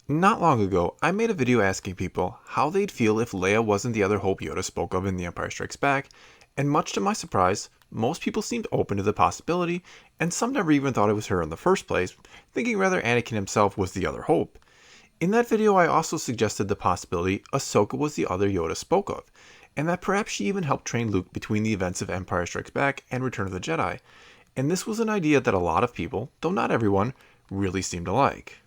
Not long ago, I made a video asking people how they'd feel if Leia wasn't the other Hope Yoda spoke of in The Empire Strikes Back, and much to my surprise, most people seemed open to the possibility, and some never even thought it was her in the first place, thinking rather Anakin himself was the other Hope. In that video, I also suggested the possibility Ahsoka was the other Yoda spoke of, and that perhaps she even helped train Luke between the events of Empire Strikes Back and Return of the Jedi, and this was an idea that a lot of people, though not everyone, really seemed to like.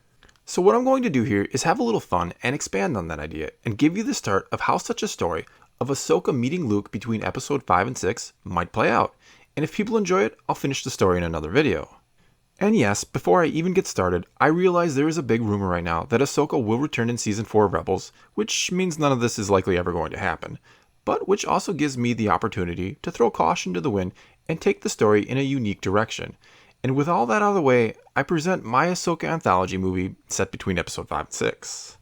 So what I'm going to do here is have a little fun and expand on that idea and give you the start of how such a story of Ahsoka meeting Luke between episode 5 and 6 might play out. And if people enjoy it, I'll finish the story in another video. And yes, before I even get started, I realize there is a big rumor right now that Ahsoka will return in season 4 of Rebels, which means none of this is likely ever going to happen, but which also gives me the opportunity to throw caution to the wind and take the story in a unique direction. And with all that out of the way, I present my Ahsoka Anthology movie set between episode 5 and 6.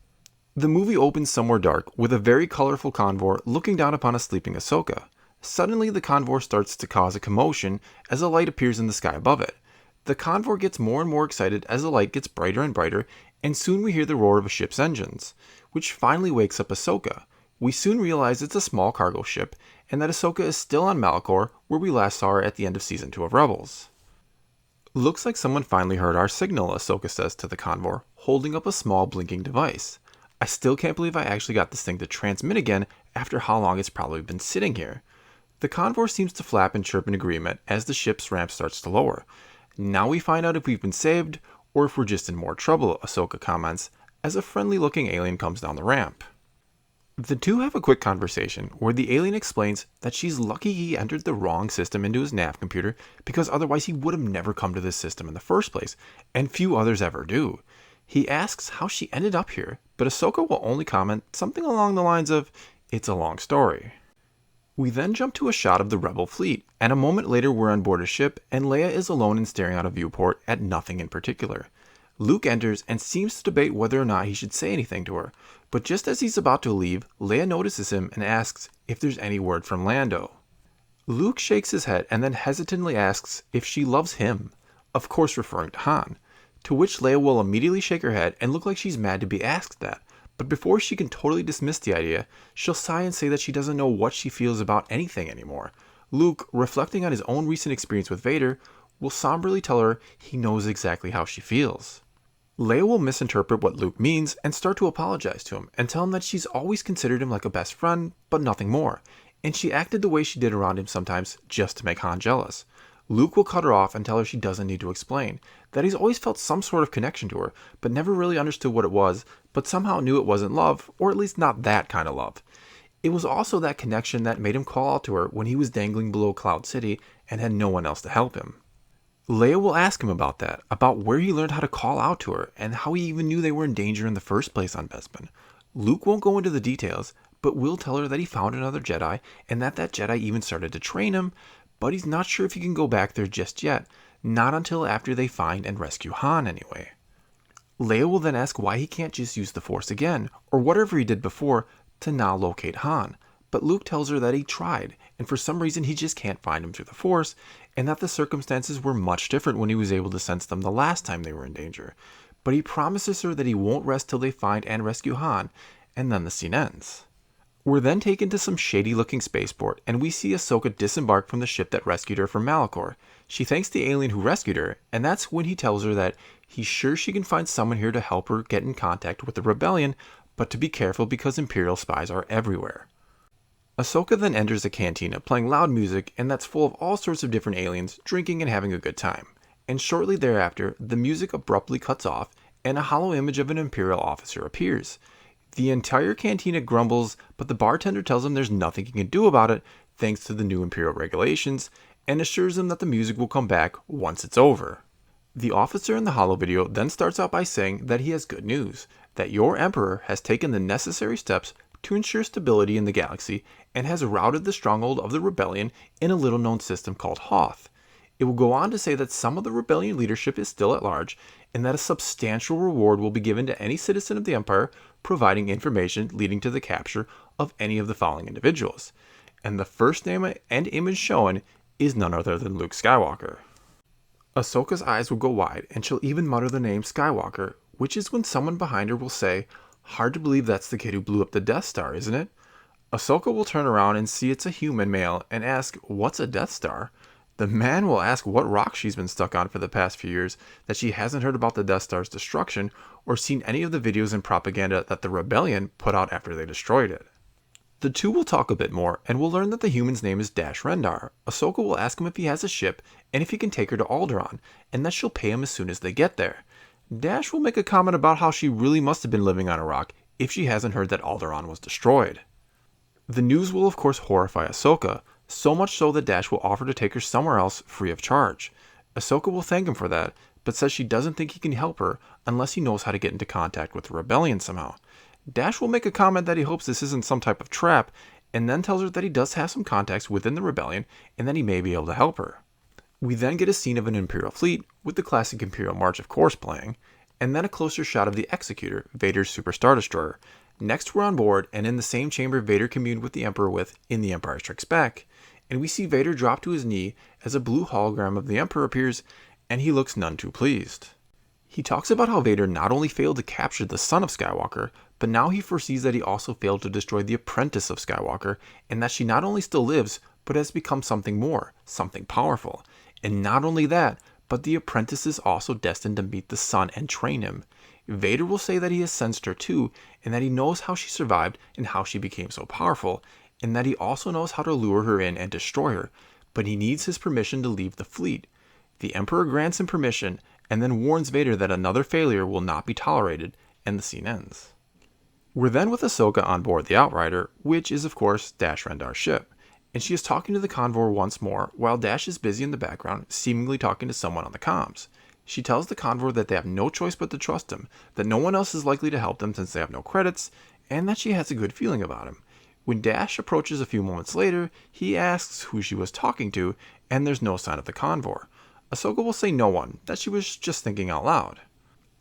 The movie opens somewhere dark with a very colorful convor looking down upon a sleeping Ahsoka. Suddenly the convor starts to cause a commotion as a light appears in the sky above it. The convor gets more and more excited as the light gets brighter and brighter, and soon we hear the roar of a ship's engines, which finally wakes up Ahsoka. We soon realize it's a small cargo ship, and that Ahsoka is still on Malachor, where we last saw her at the end of season 2 of Rebels. "Looks like someone finally heard our signal," Ahsoka says to the convor, holding up a small blinking device. "I still can't believe I actually got this thing to transmit again after how long it's probably been sitting here." The convor seems to flap and chirp in agreement as the ship's ramp starts to lower. "Now we find out if we've been saved, or if we're just in more trouble," Ahsoka comments, as a friendly-looking alien comes down the ramp. The two have a quick conversation where the alien explains that she's lucky he entered the wrong system into his nav computer because otherwise he would have never come to this system in the first place, and few others ever do. He asks how she ended up here, but Ahsoka will only comment something along the lines of, "It's a long story." We then jump to a shot of the Rebel fleet, and a moment later we're on board a ship and Leia is alone and staring out a viewport at nothing in particular. Luke enters and seems to debate whether or not he should say anything to her, but just as he's about to leave, Leia notices him and asks if there's any word from Lando. Luke shakes his head and then hesitantly asks if she loves him, of course referring to Han, to which Leia will immediately shake her head and look like she's mad to be asked that, but before she can totally dismiss the idea, she'll sigh and say that she doesn't know what she feels about anything anymore. Luke, reflecting on his own recent experience with Vader, will somberly tell her he knows exactly how she feels. Leia will misinterpret what Luke means and start to apologize to him and tell him that she's always considered him like a best friend, but nothing more, and she acted the way she did around him sometimes just to make Han jealous. Luke will cut her off and tell her she doesn't need to explain, that he's always felt some sort of connection to her, but never really understood what it was, but somehow knew it wasn't love, or at least not that kind of love. It was also that connection that made him call out to her when he was dangling below Cloud City and had no one else to help him. Leia will ask him about that, about where he learned how to call out to her, and how he even knew they were in danger in the first place on Bespin. Luke won't go into the details, but will tell her that he found another Jedi, and that Jedi even started to train him, but he's not sure if he can go back there just yet, not until after they find and rescue Han anyway. Leia will then ask why he can't just use the Force again, or whatever he did before, to now locate Han, but Luke tells her that he tried, and for some reason he just can't find him through the Force, and that the circumstances were much different when he was able to sense them the last time they were in danger. But he promises her that he won't rest till they find and rescue Han, and then the scene ends. We're then taken to some shady-looking spaceport, and we see Ahsoka disembark from the ship that rescued her from Malachor. She thanks the alien who rescued her, and that's when he tells her that he's sure she can find someone here to help her get in contact with the rebellion, but to be careful because Imperial spies are everywhere. Ahsoka then enters a cantina playing loud music, and that's full of all sorts of different aliens drinking and having a good time. And shortly thereafter, the music abruptly cuts off, and a hollow image of an Imperial officer appears. The entire cantina grumbles, but the bartender tells him there's nothing he can do about it thanks to the new Imperial regulations, and assures him that the music will come back once it's over. The officer in the holo video then starts out by saying that he has good news, that your Emperor has taken the necessary steps to ensure stability in the galaxy and has routed the stronghold of the rebellion in a little-known system called Hoth. It will go on to say that some of the rebellion leadership is still at large, and that a substantial reward will be given to any citizen of the Empire providing information leading to the capture of any of the following individuals. And the first name and image shown is none other than Luke Skywalker. Ahsoka's eyes will go wide, and she'll even mutter the name Skywalker, which is when someone behind her will say, "Hard to believe that's the kid who blew up the Death Star, isn't it?" Ahsoka will turn around and see it's a human male and ask, "What's a Death Star?" The man will ask what rock she's been stuck on for the past few years, that she hasn't heard about the Death Star's destruction or seen any of the videos and propaganda that the rebellion put out after they destroyed it. The two will talk a bit more, and we'll learn that the human's name is Dash Rendar. Ahsoka will ask him if he has a ship, and if he can take her to Alderaan, and that she'll pay him as soon as they get there. Dash will make a comment about how she really must have been living on a rock if she hasn't heard that Alderaan was destroyed. The news will of course horrify Ahsoka, so much so that Dash will offer to take her somewhere else free of charge. Ahsoka will thank him for that, but says she doesn't think he can help her unless he knows how to get into contact with the rebellion somehow. Dash will make a comment that he hopes this isn't some type of trap, and then tells her that he does have some contacts within the rebellion and that he may be able to help her. We then get a scene of an Imperial fleet, with the classic Imperial March of course playing, and then a closer shot of the Executor, Vader's Super Star Destroyer. Next we're on board, and in the same chamber Vader communed with the Emperor with in The Empire Strikes Back, and we see Vader drop to his knee as a blue hologram of the Emperor appears, and he looks none too pleased. He talks about how Vader not only failed to capture the son of Skywalker, but now he foresees that he also failed to destroy the apprentice of Skywalker, and that she not only still lives, but has become something more, something powerful. And not only that, but the apprentice is also destined to meet the son and train him. Vader will say that he has sensed her too, and that he knows how she survived and how she became so powerful, and that he also knows how to lure her in and destroy her, but he needs his permission to leave the fleet. The Emperor grants him permission, and then warns Vader that another failure will not be tolerated, and the scene ends. We're then with Ahsoka on board the Outrider, which is of course Dash Rendar's ship, and she is talking to the convoy once more, while Dash is busy in the background, seemingly talking to someone on the comms. She tells the convoy that they have no choice but to trust him, that no one else is likely to help them since they have no credits, and that she has a good feeling about him. When Dash approaches a few moments later, he asks who she was talking to, and there's no sign of the convoy. Ahsoka will say no one, that she was just thinking out loud.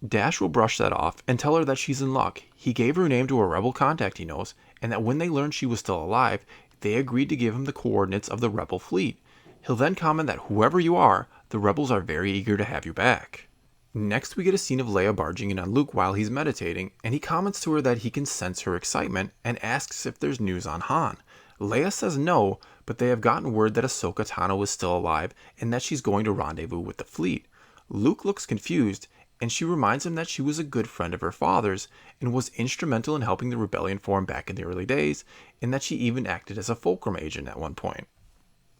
Dash will brush that off and tell her that she's in luck. He gave her name to a rebel contact he knows, and that when they learned she was still alive, they agreed to give him the coordinates of the rebel fleet. He'll then comment that whoever you are, the rebels are very eager to have you back. Next we get a scene of Leia barging in on Luke while he's meditating, and he comments to her that he can sense her excitement and asks if there's news on Han. Leia says no, but they have gotten word that Ahsoka Tano is still alive and that she's going to rendezvous with the fleet. Luke looks confused, and she reminds him that she was a good friend of her father's and was instrumental in helping the rebellion form back in the early days, and that she even acted as a Fulcrum agent at one point.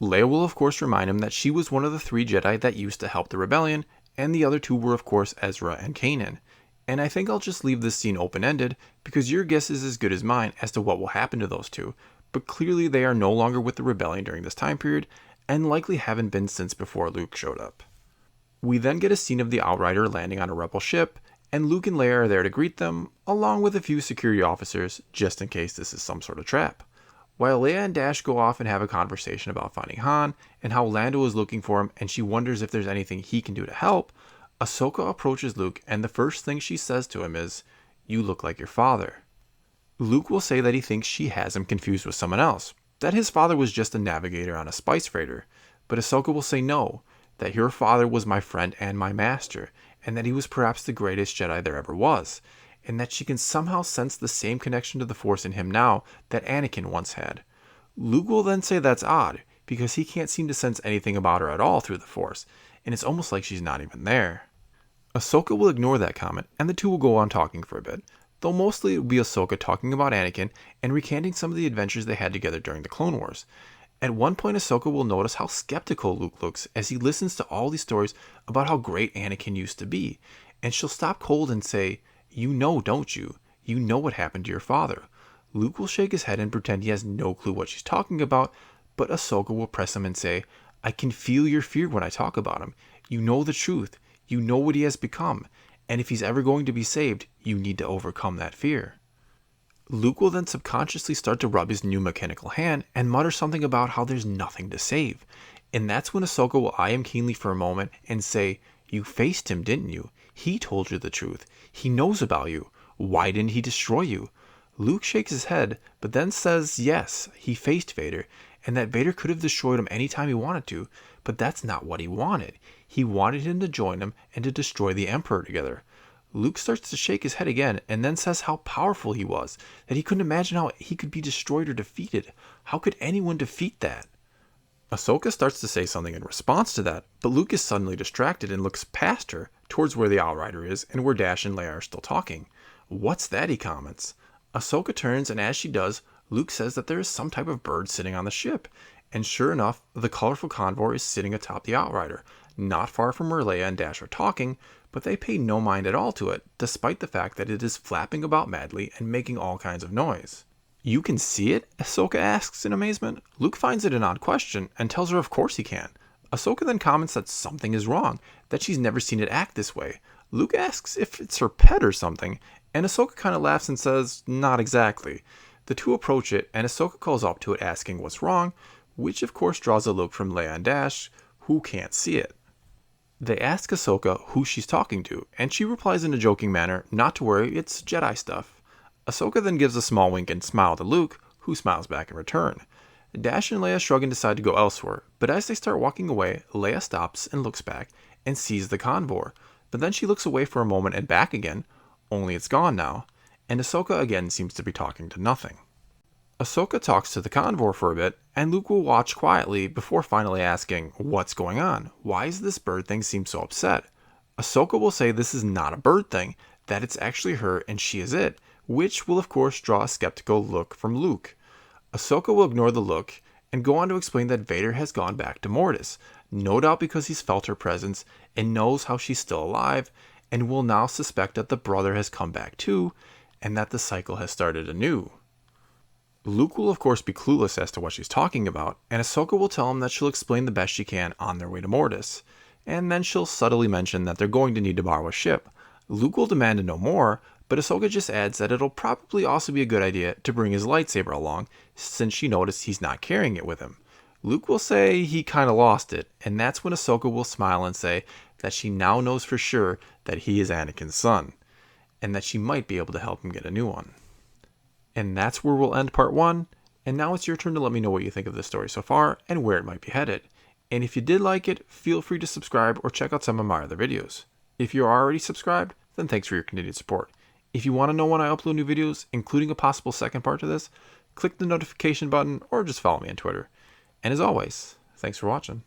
Leia will of course remind him that she was one of the 3 Jedi that used to help the rebellion, and the other 2 were of course Ezra and Kanan. And I think I'll just leave this scene open-ended, because your guess is as good as mine as to what will happen to those 2, but clearly they are no longer with the rebellion during this time period, and likely haven't been since before Luke showed up. We then get a scene of the Outrider landing on a rebel ship, and Luke and Leia are there to greet them, along with a few security officers, just in case this is some sort of trap. While Leia and Dash go off and have a conversation about finding Han, and how Lando is looking for him, and she wonders if there's anything he can do to help, Ahsoka approaches Luke, and the first thing she says to him is, "You look like your father." Luke will say that he thinks she has him confused with someone else, that his father was just a navigator on a spice freighter, but Ahsoka will say no, that your father was my friend and my master, and that he was perhaps the greatest Jedi there ever was, and that she can somehow sense the same connection to the Force in him now that Anakin once had. Luke will then say that's odd, because he can't seem to sense anything about her at all through the Force, and it's almost like she's not even there. Ahsoka will ignore that comment, and the two will go on talking for a bit, though mostly it will be Ahsoka talking about Anakin and recanting some of the adventures they had together during the Clone Wars. At one point, Ahsoka will notice how skeptical Luke looks as he listens to all these stories about how great Anakin used to be, and she'll stop cold and say, "You know, don't you? You know what happened to your father." Luke will shake his head and pretend he has no clue what she's talking about, but Ahsoka will press him and say, "I can feel your fear when I talk about him. You know the truth. You know what he has become, and if he's ever going to be saved, you need to overcome that fear." Luke will then subconsciously start to rub his new mechanical hand and mutter something about how there's nothing to save. And that's when Ahsoka will eye him keenly for a moment and say, "You faced him, didn't you? He told you the truth. He knows about you. Why didn't he destroy you?" Luke shakes his head, but then says yes, he faced Vader, and that Vader could have destroyed him anytime he wanted to, but that's not what he wanted. He wanted him to join him and to destroy the Emperor together. Luke starts to shake his head again and then says how powerful he was, that he couldn't imagine how he could be destroyed or defeated. How could anyone defeat that? Ahsoka starts to say something in response to that, but Luke is suddenly distracted and looks past her, towards where the Outrider is and where Dash and Leia are still talking. "What's that?" he comments. Ahsoka turns, and as she does, Luke says that there is some type of bird sitting on the ship. And sure enough, the colorful convoy is sitting atop the Outrider, not far from where Leia and Dash are talking, but they pay no mind at all to it, despite the fact that it is flapping about madly and making all kinds of noise. "You can see it?" Ahsoka asks in amazement. Luke finds it an odd question and tells her of course he can. Ahsoka then comments that something is wrong, that she's never seen it act this way. Luke asks if it's her pet or something, and Ahsoka kind of laughs and says, not exactly. The two approach it, and Ahsoka calls up to it asking what's wrong, which of course draws a look from Leia and Dash, who can't see it. They ask Ahsoka who she's talking to, and she replies in a joking manner, not to worry, it's Jedi stuff. Ahsoka then gives a small wink and smile to Luke, who smiles back in return. Dash and Leia shrug and decide to go elsewhere, but as they start walking away, Leia stops and looks back and sees the convoy, but then she looks away for a moment and back again, only it's gone now, and Ahsoka again seems to be talking to nothing. Ahsoka talks to the convoy for a bit, and Luke will watch quietly before finally asking, what's going on? Why does this bird thing seem so upset? Ahsoka will say this is not a bird thing, that it's actually her and she is it, which will of course draw a skeptical look from Luke. Ahsoka will ignore the look and go on to explain that Vader has gone back to Mortis, no doubt because he's felt her presence and knows how she's still alive, and will now suspect that the brother has come back too, and that the cycle has started anew. Luke will of course be clueless as to what she's talking about, and Ahsoka will tell him that she'll explain the best she can on their way to Mortis, and then she'll subtly mention that they're going to need to borrow a ship. Luke will demand to know more, but Ahsoka just adds that it'll probably also be a good idea to bring his lightsaber along, since she noticed he's not carrying it with him. Luke will say he kinda lost it, and that's when Ahsoka will smile and say that she now knows for sure that he is Anakin's son, and that she might be able to help him get a new one. And that's where we'll end part 1, and now it's your turn to let me know what you think of this story so far, and where it might be headed. And if you did like it, feel free to subscribe or check out some of my other videos. If you're already subscribed, then thanks for your continued support. If you want to know when I upload new videos, including a possible second part to this, click the notification button or just follow me on Twitter. And as always, thanks for watching.